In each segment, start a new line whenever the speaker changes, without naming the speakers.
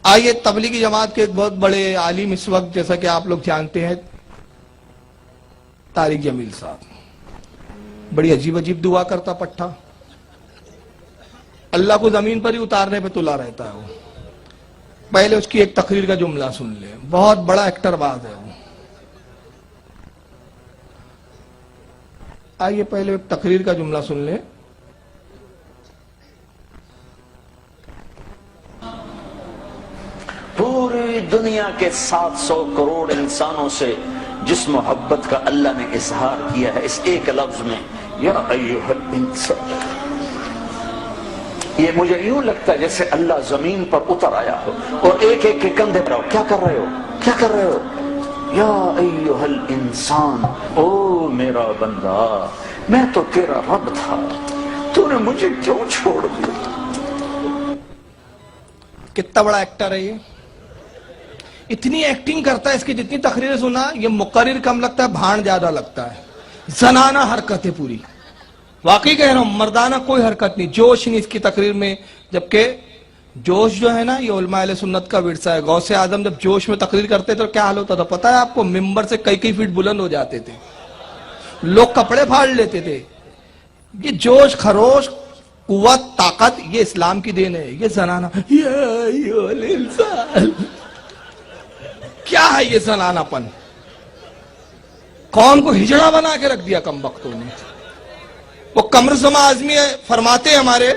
آئیے تبلیغی جماعت کے ایک بہت بڑے عالم اس وقت، جیسا کہ آپ لوگ جانتے ہیں، طارق جمیل صاحب، بڑی عجیب عجیب دعا کرتا پٹھا، اللہ کو زمین پر ہی اتارنے پہ تلا رہتا ہے وہ۔ پہلے اس کی ایک تقریر کا جملہ سن لیں، بہت بڑا ایکٹر باز ہے وہ۔ آئیے پہلے ایک تقریر کا جملہ سن لیں۔
پوری دنیا کے 700 کروڑ انسانوں سے جس محبت کا اللہ نے اظہار کیا ہے اس ایک لفظ میں، یا ایھا الانسان، یہ مجھے یوں لگتا ہے جیسے اللہ زمین پر اتر آیا ہو اور ایک ایک کے کندھے پر، کیا کر رہے ہو، کیا کر رہے ہو، یا ایھا الانسان، او میرا بندہ، میں تو تیرا رب تھا، تو نے مجھے کیوں چھوڑ دیا۔
کتنا بڑا ایکٹر ہے یہ، اتنی ایکٹنگ کرتا ہے، اس کی جتنی تقریریں سنا، یہ مقرر کم لگتا ہے، بھاڑ زیادہ لگتا ہے، زنانہ حرکت ہے پوری، واقعی کہہ رہا ہوں، مردانہ کوئی حرکت نہیں، جوش نہیں اس کی تقریر میں۔ جبکہ جوش جو ہے نا، یہ علماء اہل سنت کا ورثہ ہے۔ غوث اعظم جب جوش میں تقریر کرتے تو کیا حال ہوتا تھا پتہ ہے آپ کو؟ ممبر سے کئی فٹ بلند ہو جاتے تھے، لوگ کپڑے پھاڑ لیتے تھے۔ یہ جوش، خروش، قوت، طاقت، یہ اسلام کی دین ہے۔ یہ زنانہ، یا ایھا الانسان، کیا ہے یہ زنانہ پن؟ قوم کو ہجڑا بنا کے رکھ دیا کم بختوں نے۔ وہ قمرزمان اعظمی فرماتے ہیں ہمارے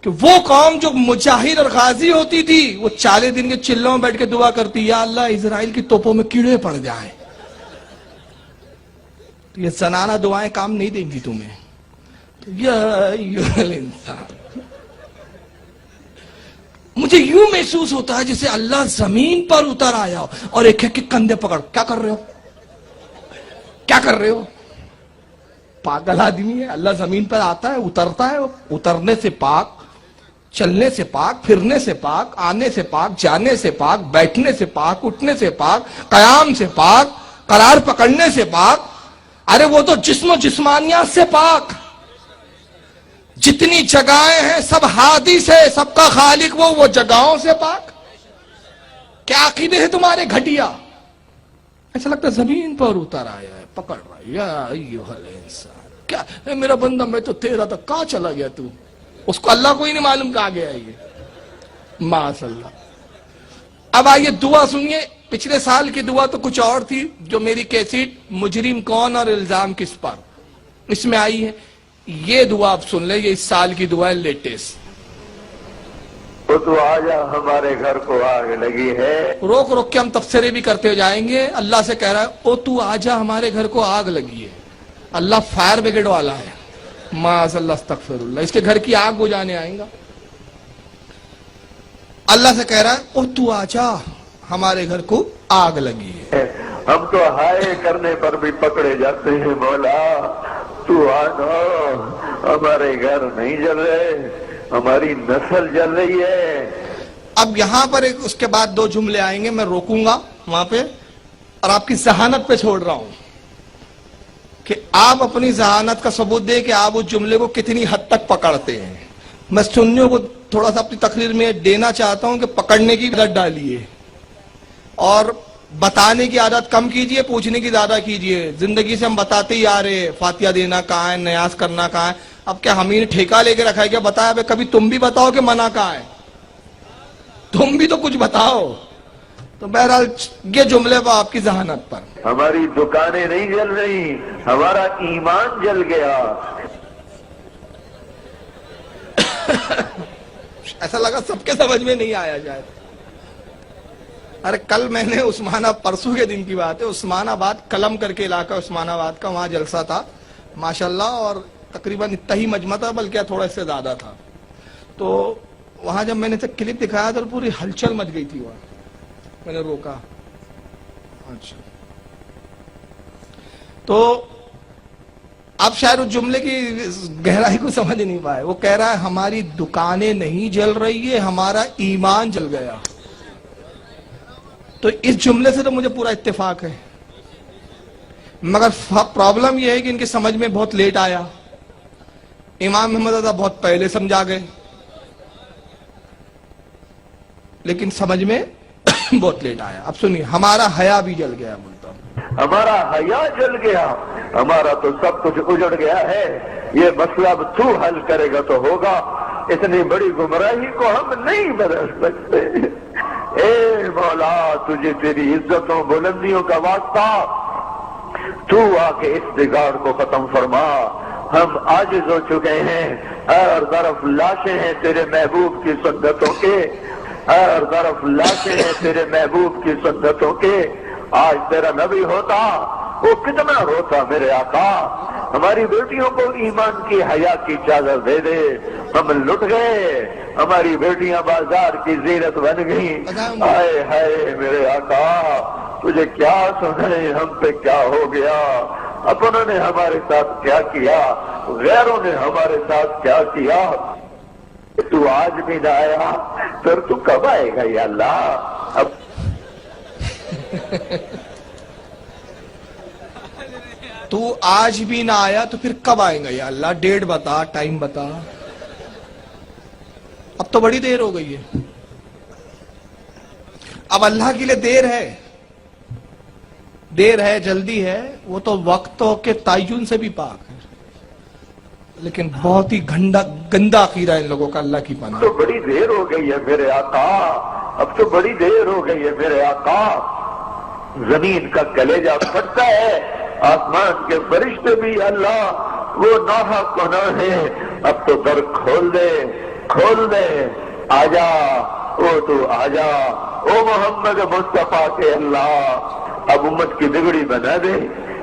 کہ وہ قوم جو مجاہد اور غازی ہوتی تھی، وہ 40 دن کے چلوں میں بیٹھ کے دعا کرتی، یا اللہ اسرائیل کی توپوں میں کیڑے پڑ جائیں۔ تو یہ زنانہ دعائیں کام نہیں دیں گی تمہیں۔ یا ایھا الانسان، مجھے یوں محسوس ہوتا ہے جسے اللہ زمین پر اتر آیا ہو اور ایک ایک کے کندھے پکڑ، کیا کر رہے ہو، کیا کر رہے ہو؟ پاگل آدمی ہے۔ اللہ زمین پر آتا ہے، اترتا ہے، اترنے سے پاک، چلنے سے پاک، پھرنے سے پاک، آنے سے پاک، جانے سے پاک، بیٹھنے سے پاک، اٹھنے سے پاک، قیام سے پاک، قرار پکڑنے سے پاک۔ ارے وہ تو جسم و جسمانیات سے پاک۔ جتنی جگہیں ہیں سب حادث ہے، سب کا خالق وہ جگہوں سے پاک۔ کیا عقیدے ہے تمہارے گھٹیا؟ ایسا لگتا ہے زمین پر اتر آیا ہے، پکڑ رہا ہے، یا ایھا الانسان، کیا اے میرا بندہ، میں تو تیرا تھا، کہاں چلا گیا تو؟ اس کو اللہ کو ہی نہیں معلوم کہاں گیا یہ، معاذ اللہ۔ اب آئیے دعا سنیے۔ پچھلے سال کی دعا تو کچھ اور تھی، جو میری کیسٹ مجرم کون اور الزام کس پر، اس میں آئی ہے۔ یہ دعا آپ سن لیں، یہ اس سال کی دعا ہے، لیٹسٹ۔
تو آجا ہمارے گھر کو آگ لگی ہے۔
روک روک کے ہم تفسیریں بھی کرتے جائیں گے۔ اللہ سے کہہ رہا ہے، او تو آجا ہمارے گھر کو آگ لگی ہے۔ اللہ فائر بریگیڈ والا ہے، معاذ اللہ، استغفر اللہ، اس کے گھر کی آگ بجھانے آئیں گا۔ اللہ سے کہہ رہا ہے، او تو آجا ہمارے گھر کو آگ لگی ہے۔
ہم تو ہائے کرنے پر بھی پکڑے جاتے ہیں، مولا تو آنا، ہمارے گھر نہیں جل رہے، ہماری نسل جل رہی ہے۔
اب یہاں پر اس کے بعد 2 جملے آئیں گے، میں روکوں گا وہاں پہ اور آپ کی ذہانت پہ چھوڑ رہا ہوں کہ آپ اپنی ذہانت کا ثبوت دیں کہ آپ اس جملے کو کتنی حد تک پکڑتے ہیں۔ میں سنیوں کو تھوڑا سا اپنی تقریر میں دینا چاہتا ہوں کہ پکڑنے کی عادت ڈالیے اور بتانے کی عادت کم کیجئے، پوچھنے کی زیادہ کیجئے۔ زندگی سے ہم بتاتے ہی آ رہے، فاتحہ دینا کہاں ہے، نیاز کرنا کہاں ہے، اب کیا ہم نے ٹھیکہ لے کے رکھا ہے کیا؟ بتایا بھائی، کبھی تم بھی بتاؤ کہ منع کہاں ہے، تم بھی تو کچھ بتاؤ۔ تو بہرحال یہ جملے وہ آپ کی ذہانت پر۔
ہماری دکانیں نہیں جل رہی، ہمارا ایمان جل گیا۔
ایسا لگا سب کے سمجھ میں نہیں آیا جائے۔ ارے کل میں نے پرسوں کے دن کی بات ہے، عثمان آباد قلم کر کے علاقہ عثمان آباد کا، وہاں جلسہ تھا ماشاءاللہ، اور تقریباً اتنا ہی مجمع تھا، بلکہ تھوڑا سے زیادہ تھا۔ تو وہاں جب میں نے کلپ دکھایا تو پوری ہلچل مچ گئی تھی وہاں، میں نے روکا۔ اچھا، تو اب شاید اس جملے کی گہرائی کو سمجھ نہیں پائے۔ وہ کہہ رہا ہے ہماری دکانیں نہیں جل رہی ہے، ہمارا ایمان جل گیا۔ تو اس جملے سے تو مجھے پورا اتفاق ہے، مگر پرابلم یہ ہے کہ ان کی سمجھ میں بہت لیٹ آیا۔ امام محمد رضا بہت پہلے سمجھا گئے۔ لیکن سمجھ میں بہت لیٹ آیا. اب سنیے, ہمارا حیا بھی جل گیا. بولتا ہوں
ہمارا حیا جل گیا, ہمارا تو سب کچھ اجڑ گیا ہے. یہ مسئلہ اب تو حل کرے گا تو ہوگا. اتنی بڑی گمراہی کو ہم نہیں بدل سکتے. اے مولا, تجھے تیری عزتوں بلندیوں کا واسطہ, تو آ کے اس بگاڑ کو ختم فرما. ہم عاجز ہو چکے ہیں, ہر طرف لاشیں ہیں تیرے محبوب کی سنتوں کے, ہر طرف لاشیں ہیں تیرے محبوب کی سنتوں کے. آج تیرا نبی ہوتا وہ کتنا روتا میرے آقا. ہماری بیٹیوں کو ایمان کی حیا کی چادر دے دے. ہم لٹ گئے, ہماری بیٹیاں بازار کی زینت بن گئیں. ہائے ہائے میرے آقا, تجھے کیا سنائے ہم پہ کیا ہو گیا. اپنوں نے ہمارے ساتھ کیا کیا, غیروں نے ہمارے ساتھ کیا کیا. تو آج بھی نہ آیا, پھر تو کب آئے گا یا اللہ. اب
تو آج بھی نہ آیا تو پھر کب آئیں گا یا اللہ. ڈیٹ بتا, ٹائم بتا. اب تو بڑی دیر ہو گئی ہے. اب اللہ کے لیے دیر ہے, دیر ہے, جلدی ہے, وہ تو وقتوں کے تعین سے بھی پاک ہے. لیکن بہت ہی گندا عقیدہ ان لوگوں کا. اللہ کی پناہ.
تو بڑی دیر ہو گئی ہے میرے آقا, اب تو بڑی دیر ہو گئی ہے میرے آقا. زمین کا کلیجہ پھٹتا ہے, آسمان کے فرشتے بھی اللہ وہ نوحہ گناہ ہے. اب تو در کھول دے, کھول دے. آجا, او تو آجا, او محمد مصطفیٰ کے اللہ. اب امت کی بگڑی بنا دے,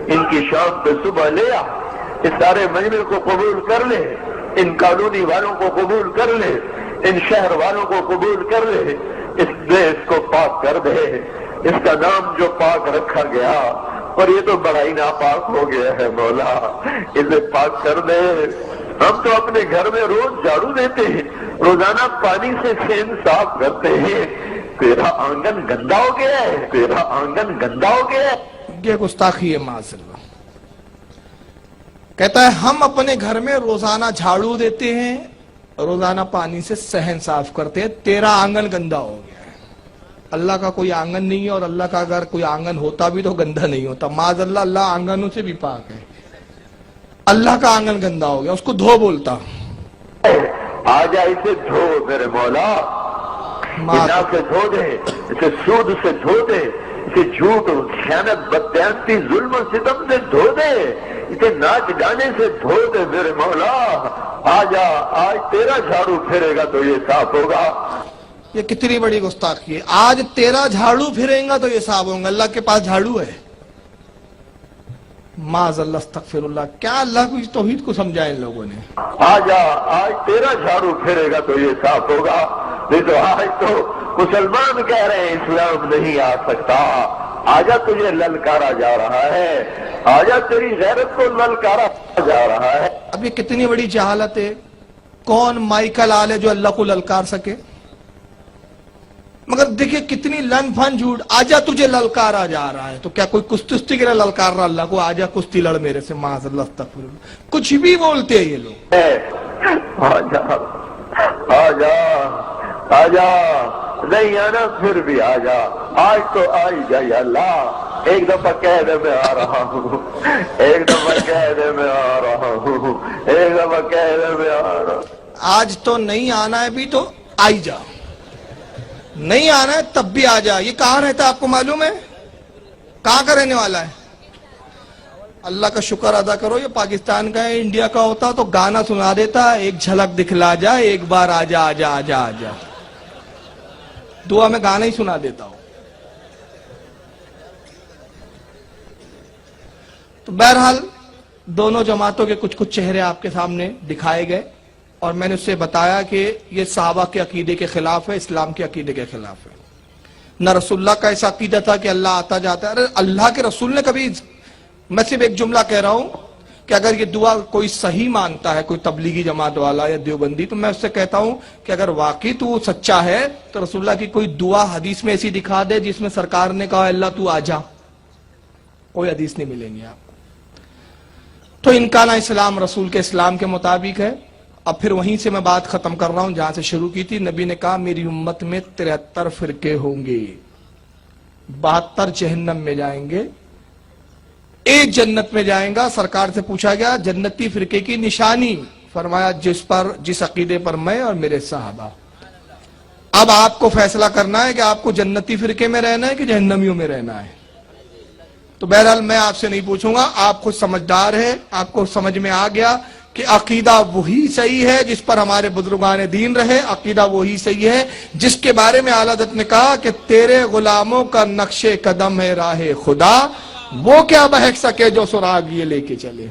ان کی شام پہ صبح لے آ. اس سارے مجمع کو قبول کر لے, ان قانونی والوں کو قبول کر لے, ان شہر والوں کو قبول کر لے. اس دیش کو پاک کر دے, اس کا نام جو پاک رکھا گیا, اور یہ تو بڑا ہی ناپاک ہو گیا ہے مولا, اسے پاک کر دے. ہم تو اپنے گھر میں روز جھاڑو دیتے ہیں, روزانہ پانی سے سین صاف کرتے ہیں. تیرا آنگن گندا ہو گیا ہے, تیرا آنگن گندا ہو گیا ہے.
یہ گستاخی ہے معاذ اللہ. کہتا ہے ہم اپنے گھر میں روزانہ جھاڑو دیتے ہیں, روزانہ پانی سے صحن صاف کرتے ہیں, تیرا آنگن گندا ہو گیا ہے. اللہ کا کوئی آنگن نہیں ہے, اور اللہ کا اگر کوئی آنگن ہوتا بھی تو گندا نہیں ہوتا. معاذ اللہ, اللہ آنگنوں سے بھی پاک ہے. اللہ کا آنگن گندا ہو گیا, اس کو دھو بولتا.
آجا اسے دھو میرے مولا, گناہ سے دھو دے, اسے سود سے دھو دے, اسے جھوٹ, خیانت, بددیانتی, ظلم و ستم سے دھو دے, اسے ناچ گانے سے دھو دے میرے مولا. آجا, آج تیرا جھاڑو پھرے گا تو یہ صاف ہوگا.
یہ کتنی بڑی گستاخی ہے. آج تیرا جھاڑو پھریں گا تو یہ صاف ہوں گا. اللہ کے پاس جھاڑو ہے. معاذ اللہ, استغفر اللہ. کیا اللہ کو اس توحید کو سمجھا ان لوگوں نے.
آجا, آج تیرا جھاڑو پھرے گا تو یہ صاف ہوگا. نہیں تو آج تو مسلمان کہہ رہے ہیں اسلام نہیں آ سکتا. آجا, تجھے للکارا جا رہا ہے, آجا تیری غیرت کو للکارا جا رہا ہے.
اب یہ کتنی بڑی جہالت ہے. کون مائیکل آل ہے جو اللہ کو للکار سکے. مگر دیکھیں کتنی لن فن جھوٹ. آجا تجھے للکارا جا رہا ہے, تو کیا کوئی کشتی کے لیے للکار رہا اللہ کو, آجا کشتی لڑ میرے سے. معاذ اللہ, استغفر اللہ. کچھ بھی بولتے ہیں یہ لوگ.
آجا, آجا, آجا, نہیں آنا پھر بھی آجا. آج تو آئی جا یا اللہ. ایک دفعہ کہہ دے میں آ رہا ہوں, ایک دفعہ کہہ دے میں آ رہا ہوں, ایک دفعہ کہہ دے میں آ رہا ہوں.
آج تو نہیں آنا ہے بھی تو آئی جا, نہیں آنا ہے تب بھی آ جا. یہ کہاں رہتا ہے آپ کو معلوم ہے؟ کہاں کا رہنے والا ہے؟ اللہ کا شکر ادا کرو یہ پاکستان کا ہے. انڈیا کا ہوتا تو گانا سنا دیتا, ایک جھلک دکھلا جا, ایک بار آجا آجا آجا آجا. دعا میں گانا ہی سنا دیتا ہوں. تو بہرحال دونوں جماعتوں کے کچھ چہرے آپ کے سامنے دکھائے گئے, اور میں نے اس سے بتایا کہ یہ صحابہ کے عقیدے کے خلاف ہے, اسلام کے عقیدے کے خلاف ہے. نہ رسول اللہ کا ایسا عقیدہ تھا کہ اللہ آتا جاتا ہے. ارے اللہ کے رسول نے کبھی, میں صرف ایک جملہ کہہ رہا ہوں کہ اگر یہ دعا کوئی صحیح مانتا ہے, کوئی تبلیغی جماعت والا یا دیوبندی, تو میں اس سے کہتا ہوں کہ اگر واقعی تو سچا ہے تو رسول اللہ کی کوئی دعا حدیث میں ایسی دکھا دے جس میں سرکار نے کہا اللہ تو آجا. کوئی حدیث نہیں ملیں گے آپ. تو ان کا نہ اسلام رسول کے اسلام کے مطابق ہے, اب پھر وہیں سے میں بات ختم کر رہا ہوں جہاں سے شروع کی تھی. نبی نے کہا میری امت میں 73 فرقے ہوں گے, 72 جہنم میں جائیں گے, ایک جنت میں جائیں گا. سرکار سے پوچھا گیا جنتی فرقے کی نشانی, فرمایا جس عقیدے پر میں اور میرے صحابہ. اب آپ کو فیصلہ کرنا ہے کہ آپ کو جنتی فرقے میں رہنا ہے کہ جہنمیوں میں رہنا ہے. تو بہرحال میں آپ سے نہیں پوچھوں گا, آپ خود سمجھدار ہیں, آپ کو سمجھ میں آ گیا کہ عقیدہ وہی صحیح ہے جس پر ہمارے بزرگان دین رہے, عقیدہ وہی صحیح ہے جس کے بارے میں اعلیٰ حضرت نے کہا کہ تیرے غلاموں کا نقش قدم ہے راہ خدا, وہ کیا بہک سکے جو سراغ یہ لے کے چلے.